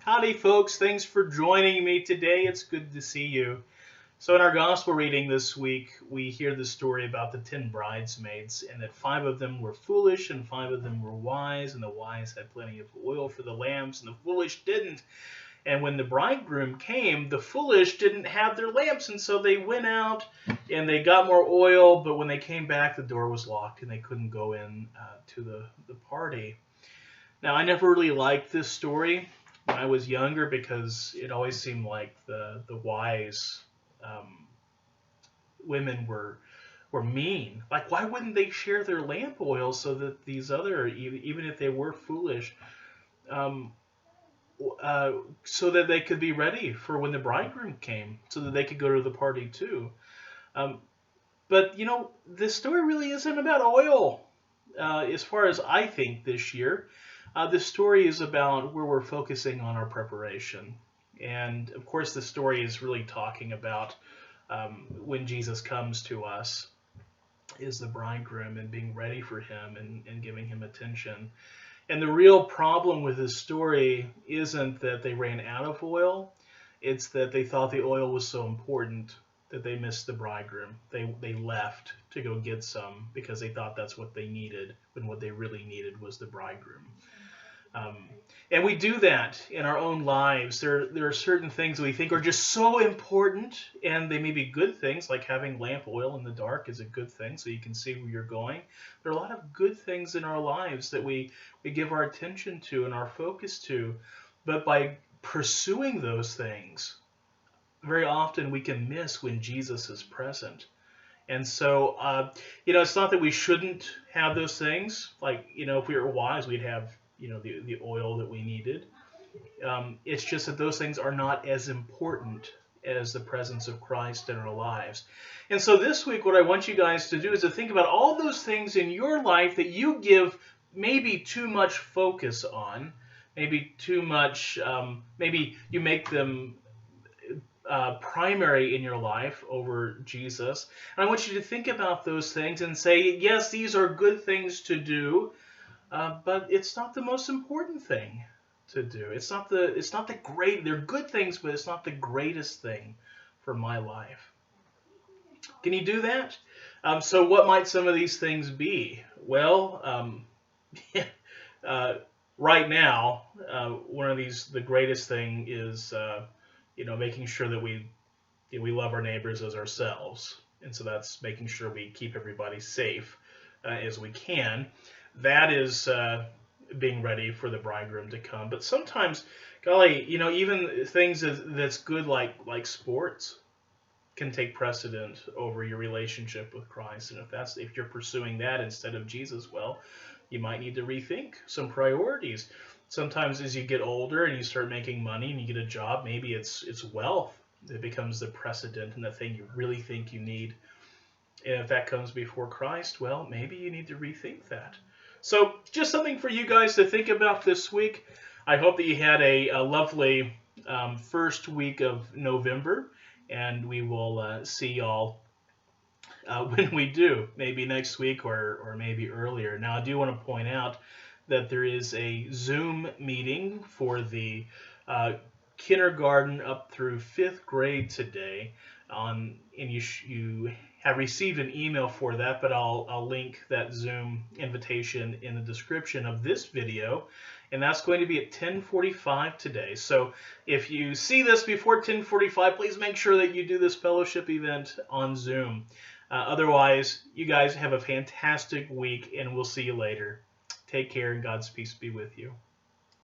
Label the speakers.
Speaker 1: Howdy, folks. Thanks for joining me today. It's good to see you. So, in our gospel reading this week, we hear the story about the 10 bridesmaids, and that 5 of them were foolish and 5 of them were wise, and the wise had plenty of oil for the lamps, and the foolish didn't. And when the bridegroom came, the foolish didn't have their lamps, and so they went out and they got more oil, but when they came back, the door was locked and they couldn't go in to the party. Now, I never really liked this story when I was younger because it always seemed like the wise women were mean. Like, why wouldn't they share their lamp oil so that these other, even if they were foolish, so that they could be ready for when the bridegroom came, so that they could go to the party too. But, this story really isn't about oil, as far as I think this year. The story is about where we're focusing on our preparation. And, of course, the story is really talking about when Jesus comes to us is the bridegroom and being ready for him and giving him attention. And the real problem with this story isn't that they ran out of oil. It's that they thought the oil was so important that they missed the bridegroom. They left to go get some because they thought that's what they needed, when what they really needed was the bridegroom. And we do that in our own lives. There are certain things we think are just so important, and they may be good things, like having lamp oil in the dark is a good thing so you can see where you're going. There are a lot of good things in our lives that we give our attention to and our focus to, but by pursuing those things, very often we can miss when Jesus is present. And so, it's not that we shouldn't have those things. Like, if we were wise, we'd have the oil that we needed. It's just that those things are not as important as the presence of Christ in our lives. And so this week, what I want you guys to do is to think about all those things in your life that you give maybe too much focus on, maybe too much, maybe you make them primary in your life over Jesus. And I want you to think about those things and say, yes, these are good things to do, but it's not the most important thing to do. It's not the great. They're good things, but it's not the greatest thing for my life. Can you do that? So what might some of these things be? Well, right now, one of the greatest thing is, making sure that we love our neighbors as ourselves, and so that's making sure we keep everybody safe as we can. That is being ready for the bridegroom to come. But sometimes, golly, even things that's good like sports can take precedent over your relationship with Christ. And if you're pursuing that instead of Jesus, well, you might need to rethink some priorities. Sometimes as you get older and you start making money and you get a job, maybe it's wealth that becomes the precedent and the thing you really think you need. And if that comes before Christ, well, maybe you need to rethink that. So just something for you guys to think about this week. I hope that you had a lovely first week of November, and we will see y'all when we do, maybe next week or maybe earlier. Now, I do want to point out that there is a Zoom meeting for the kindergarten up through 5th grade today, and you have received an email for that, but I'll link that Zoom invitation in the description of this video, and that's going to be at 10:45 today. So if you see this before 10:45, please make sure that you do this fellowship event on Zoom. Otherwise, you guys have a fantastic week, and we'll see you later. Take care, and God's peace be with you.